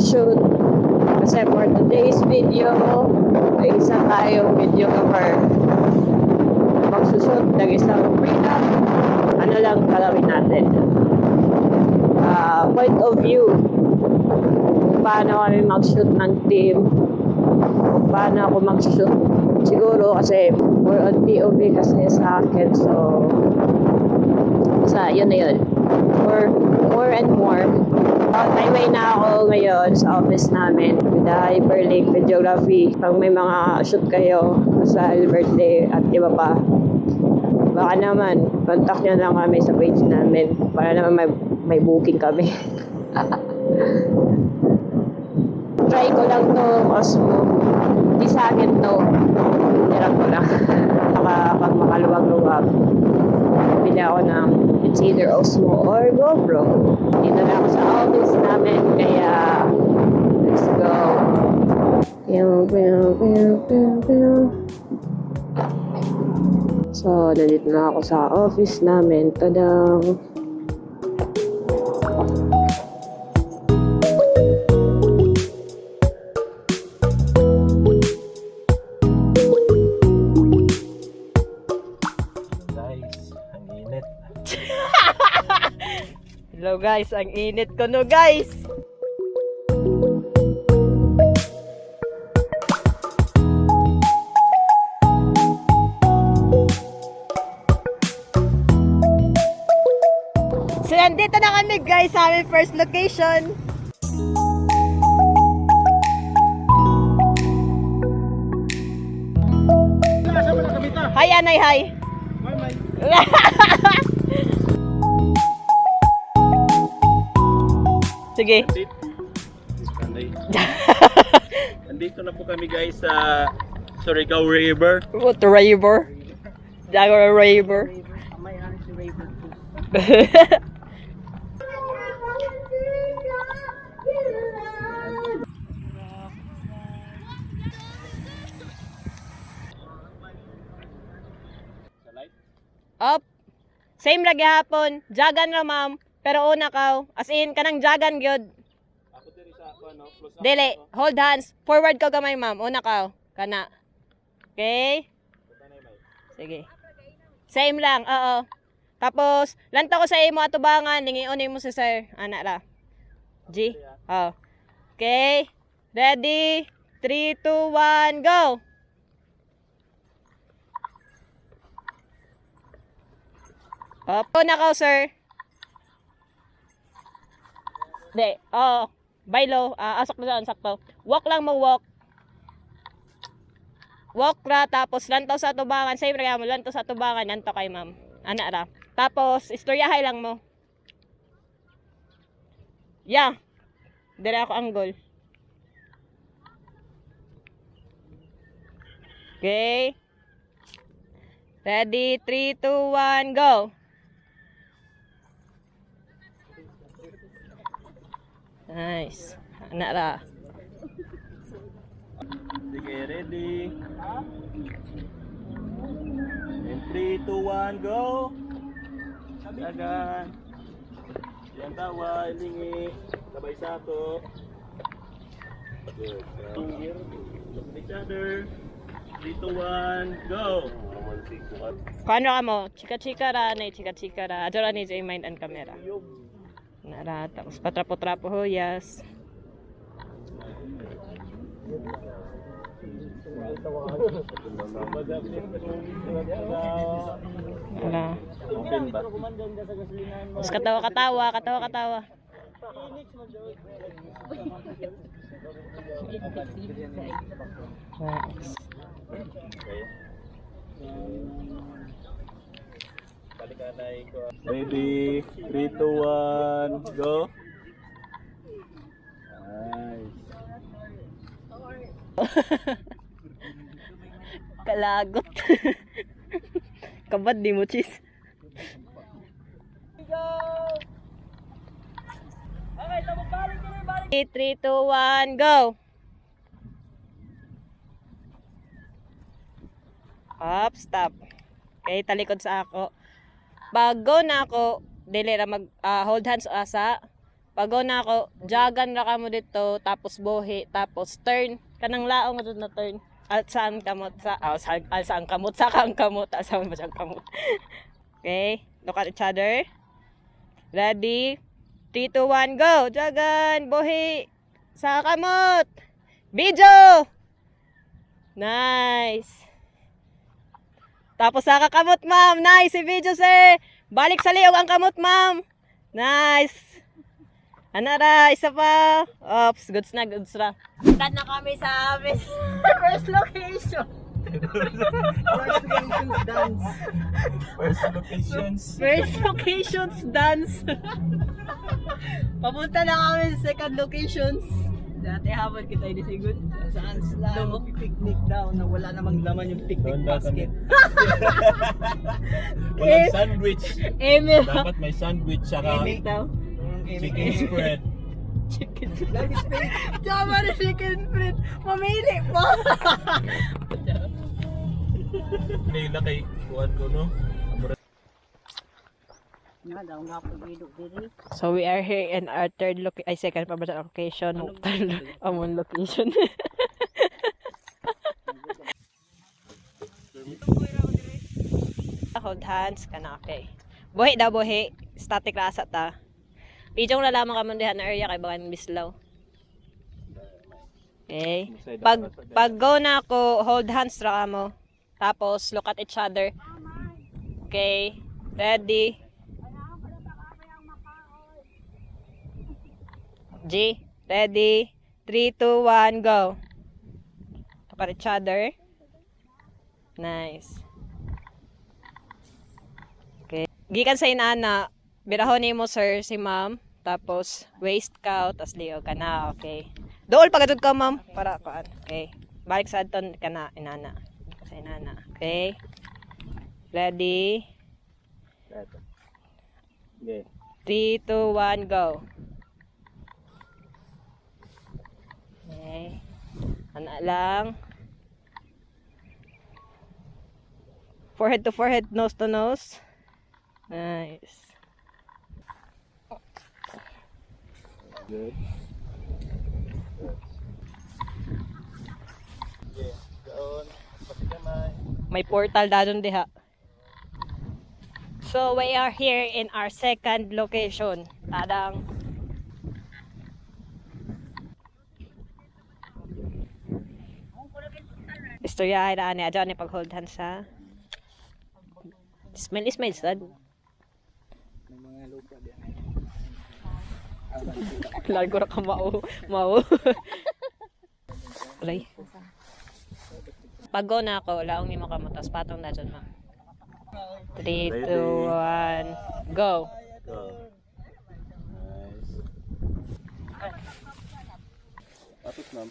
mag-shoot. Kasi for today's video, may isa tayong videographer. Mag-shoot ng isang prenup. Ano lang gagawin natin? Point of view. Kung paano kami mag-shoot ng team. Kung paano ako mag-shoot. Siguro kasi more on POV kasi sa akin. So, yun na yun. More and more. On my way na ako ngayon sa office namin with the Hyperlink Videography. Pag may mga shoot kayo sa birthday at iba pa, baka naman, contact nyo lang kami sa page namin para naman may booking kami. Try ko lang to, Osmo. Hindi sa akin to. Hirap ko lang. Pag makaluwag-luwag, bili ako ng it's either Osmo or GoPro. Dito na ako sa office namin, kaya let's go. So, nandito na ako sa office namin. Tadang! Hello guys, ang init ko no guys. So nandito na kami guys sa aming first location. Hi Anay, hi. Sige. Nandito na po kami guys sa Surigao River. What the river? Jaguar river. Up. Same lagi hapon. Jagan ra ma'am. Pero una ka, as in, kanang jagan gyud. Ako diri sa ako no, close up. Dili, hold hands. Forward ka gamay ma'am. Una ka, kana. Okay? Sige. Same lang, oo. Tapos, lanto ko sa imo atubangan, lingiunin mo si sir. Ana ra. G. Oh. Okay? Ready? 3, 2, 1, go! Up. Una ka, sir. Hindi. Oo. Baylo. Asok na doon. Sakto. Walk lang mo, walk. Walk ra. Tapos, lantaw sa tubangan. Same rin mo. Lantaw sa tubangan. Nanto kay ma'am. Ana ra. Tapos, istoryahay lang mo. Yeah. Dire ako anggol. Okay. Ready? 3, 2, 1, go! Nice. Anak ra. Sige, ready. In 3, 2, 1, go. Dagan. Yan tawa, ilingi. Sabay sa to. Good. Look at each other. 3, 2, 1, go. Paano ka mo? Chika-chika ra. Chika-chika ra. Adora ni J mind and camera. Nara, tapos patrapo-trapo huyas. Wala. Tapos katawa-katawa. Nice. Ready, 3, 2, 1, go. Nice. Kalagot. Kabad di mo, cheese. Okay, 3, 2, 1, go! Up, stop. Okay, talikod sa ako. Pag go na ako, dili ra mag hold hands asa. Pag go na ako, jagan ra ka mo dito, tapos buhi, tapos turn. Kanang laong mo na turn. At saan kamot? Saan kamot? Sa kang kamot? Saan ba siyang kamot? Okay, look at each other. Ready? 3, 2, 1, go! Jagan! Buhi! Sa kamot! Video! Nice! Tapos sa kakamot, ma'am. Nice! Si video, sir! Balik sa liog ang kamot, ma'am. Nice! Anara, isa pa. Oops, goods na. Stand na kami sa first location. First locations dance. Papunta na kami sa second locations. Dati habang kita inisigod. Saan sila picnic daw na wala namang laman yung picnic basket. Walang sandwich. Emil. Dapat may sandwich saka daw. chicken spread. Chicken spread. Tama na chicken spread. Mamili po. Hindi na kay kuwan ko, no? So we are here in our second location. Amon location. Hold hands ka na, okay. Buhi daw, buhi. Static rasa ta. Pijong lalaman ka mo dihan na area kay bakan bislaw. Okay. Pag go na ako, hold hands ra ka mo. Tapos look at each other. Okay. Ready? G. Ready? 3, 2, 1, go. Look at each other. Nice. Okay. Gikan sa inana, birahon ni mo sir si ma'am. Tapos waist ka, tapos liog ka na. Okay. Dool pagadod ka ma'am. Para kaan. Okay. Balik sa aton ka na inana. Sa inana. Okay. Ready? Okay. 3, 2, 1, go. Okay. Ana lang. Forehead to forehead, nose to nose. Nice. Good. Okay. Doon. Pati kamay. May portal dadon diha. So we are here in our second location. Tadang. Istorya ay daan niya. Diyan pag hold hands ha. Smile sad. Largo ra ka mau. Aray. Pag go na ako, laong ni mo kamutas. Patong na dyan, ma. 3, 2, 1, go. Go. Nice. Tapos ma'am,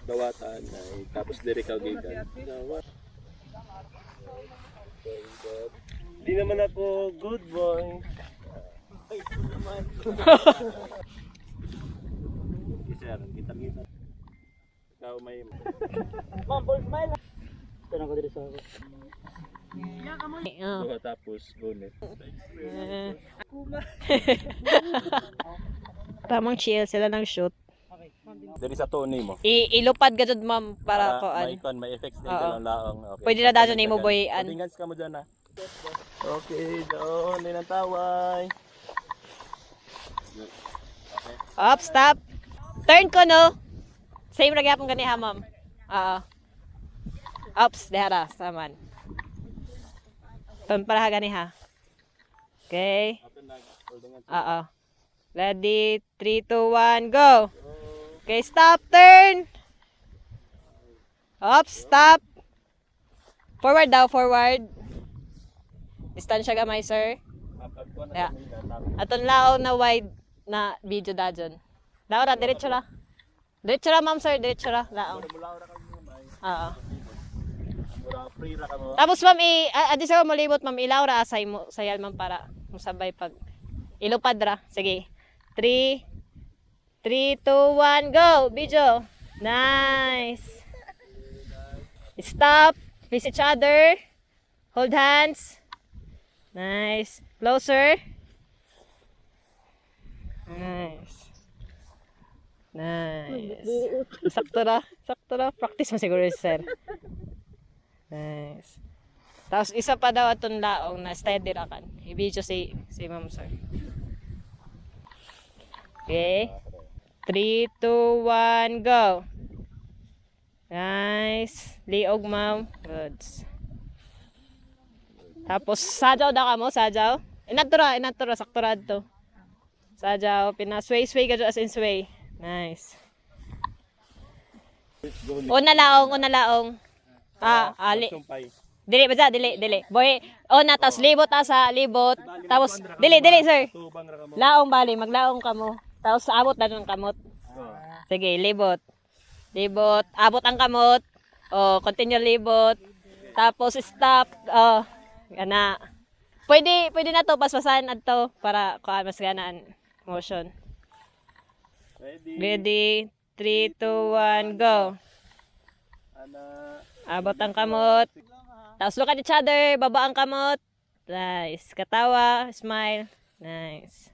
dawatan ay tapos diri ka gikan. Dawat. Di naman ako good boy. Ay, naman. Sir, kita. Ikaw may Ma'am, full smile. Tanong ko dito sa ako. Duha tapos gunit. Tamang chill sila ng shoot. Diri sa Tony mo. Ilupad ka dyan, ma'am, para May koan. may effects din Oo. ka lang laong. Okay. Pwede na dadyo ni mo, boy, an. Tingans ka mo dyan na. Okay, doon din ang taway. Up, stop. Turn ko, no? Same ra gyapon ganiha, ma'am. Oo. Ups, dehara, saman. Turn para ganiha. Okay. Oo. Ready? 3, 2, 1, go. Okay, stop, turn. Up, stop. Forward daw, forward. Distansya gamay, sir. Yeah. Aton lao na wide na video dadyon. Lao ra, diretso ra. Diretso ra, ma'am, sir, diretso ra. Lao. Oo. Free ra ka mo. Tapos, ma'am, adi sa mo libot, ma'am, ilaw ra asay mo, sayal, ma'am, para musabay pag ilupad ra. Sige. 3, 2, 1, go! Video! Nice! Stop! Face each other. Hold hands. Nice. Closer. Nice. Nice. Sakto na. Sakto na. Practice mo siguro, sir. Nice. Tapos isa pa daw atong laong na steady ra kan. I-video si ma'am, sir. Okay. 3, 2, 1, go. Nice. Liog, ma'am. Goods. Tapos, sajaw na ka mo, sajaw. Inatura, sakto ra to. Sajaw, sway ka dyan as in sway. Nice. Una laong. Ali. Dili ba dili. Boy, na tapos libot sa libot. Tapos dili sir. Laong bali, maglaong ka mo. Tapos abot na ng kamot. Sige, libot. Abot ang kamot. Continue libot. Tapos stop. Gana. Pwede na to paspasan adto para mas ganaan motion. Ready? 3, 2, 1, go. Abot ang kamot. Tapos look at each other. Baba ang kamot. Nice. Katawa. Smile. Nice.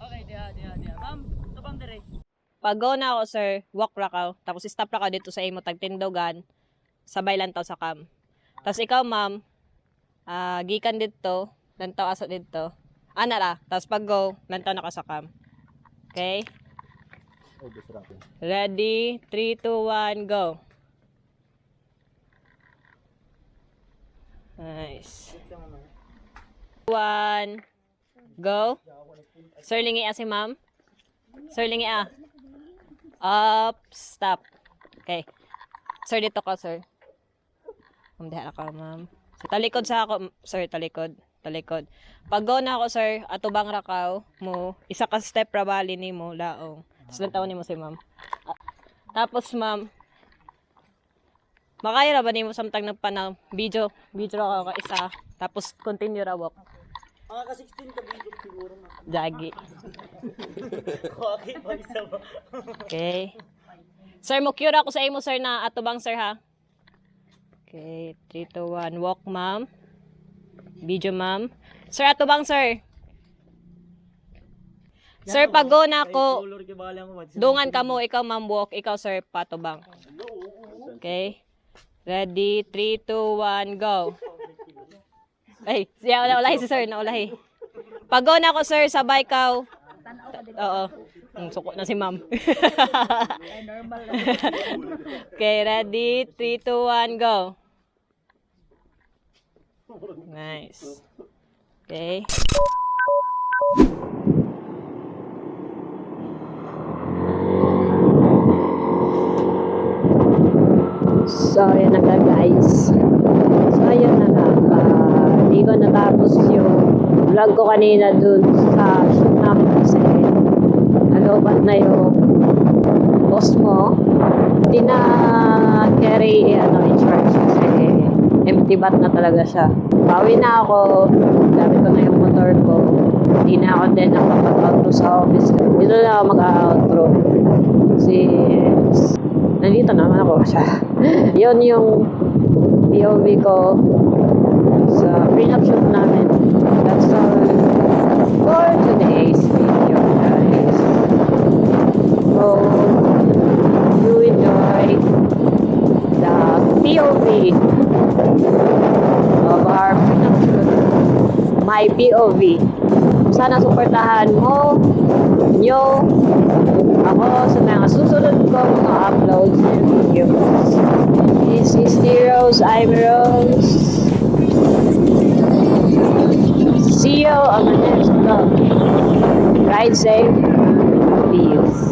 Okay, diya. Ma'am, tubang dire. Pag go na ako, sir, walk ra ka. Tapos stop ra ka dito sa imo tagtindogan. Sabay lang taw sa cam. Tapos ikaw, ma'am, gikan dito. Lantaw aso dito. Ana ra. Tapos pag go, lantaw na ka sa cam. Okay? Ready? 3, 2, 1, go. Nice. 1, go. Sir, lingi si ma'am. Sir, lingi Up, stop. Okay. Sir, dito ka, sir. Diha ka, ma'am. Talikod sa ako, sir, talikod. Pag go na ako, sir, atubang rakaw mo, isa ka step ra bali ni mo, laong. Tapos lantaw ni mo si ma'am. Tapos, ma'am, makaya ra ba ni mo samtang nagpanang video ra ka isa. Tapos, continue ra walk. Mga ka-16 ka video siguro na. Jagi. Okay, isa mo. Okay. Sir, mo cure ako sa imo, sir, na atubang, sir, ha? Okay, 3, 2, 1. Walk, ma'am. Video, ma'am. Sir, atubang, sir. Sir, pag go na ako, dungan ka mo, ikaw, ma'am, walk. Ikaw, sir, patubang. Okay. Ready, 3, 2, 1, go. Ay, siya, naulahi si sir, naulahi. Pag go na ako, sir, sabay ka. Oo. Suko na si ma'am. Okay, ready, 3, 2, 1, go. Nice. Okay. So, ayan na nga guys. So, ayan na nga. Hindi ko natapos yung vlog ko kanina dun sa shoot namin kasi nalobat na yung boss mo. Hindi na carry in charge kasi empty bat na talaga siya. Bawi na ako. Gamit ko na yung motor ko. Hindi na ako din nakapag-outro sa office. Dito na ako mag-outro. Kasi nandito naman ako siya. Yun yung POV ko sa prenup shoot namin. That's all for today's video, guys. So, you enjoy the POV of our prenup shoot. My POV. Sana suportahan mo nyo ako sa mga susunod ko mga uploads and videos. This is Rose. I'm Rose. See you on the next vlog. Ride safe. Peace.